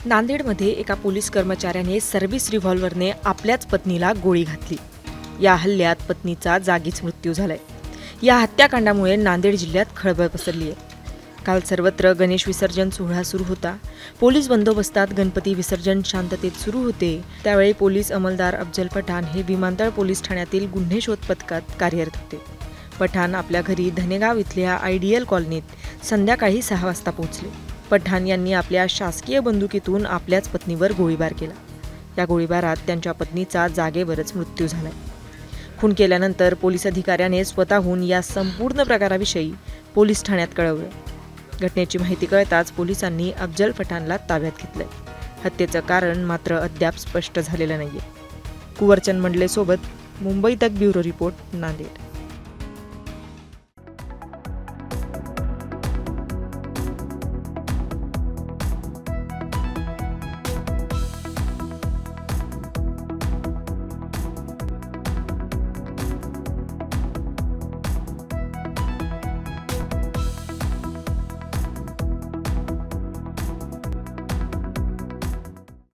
नांदेडमध्ये एका पोलीस कर्मचाऱ्याने सर्व्हिस रिव्हॉल्व्हरने आपल्याच पत्नीला गोळी घातली। या हल्ल्यात पत्नीचा जागीच मृत्यू झालाय। या हत्याकांडामुळे नांदेड जिल्ह्यात खळबळ पसरली आहे। काल सर्वत्र गणेश विसर्जन सोहळा सुरू होता। पोलीस बंदोबस्तात गणपती विसर्जन शांततेत सुरू होते। त्यावेळी पोलीस अंमलदार अफजल पठाण हे विमानतळ पोलीस ठाण्यातील गुन्हे शोध पथकात कार्यरत होते। पठाण आपल्या घरी धनेगाव इथल्या आयडियल कॉलनीत संध्याकाळी 6 वाजता पोहोचले। पठाण यांनी आपल्या शासकीय बंदुकीतून आपल्याच पत्नीवर गोळीबार केला। या गोळीबारात त्यांच्या पत्नीचा जागेवरच मृत्यू झाला। खून केल्यानंतर पोलीस अधिकाऱ्याने स्वतःहून या संपूर्ण प्रकाराविषयी पोलीस ठाण्यात कळवलं। घटनेची माहिती कळताच पोलिसांनी अफजल पठाणला ताब्यात घेतलंय। हत्येचं कारण मात्र अद्याप स्पष्ट झालेलं नाहीये। कुंवरचंद मंडलेसोबत मुंबई तक ब्युरो रिपोर्ट, नांदेड।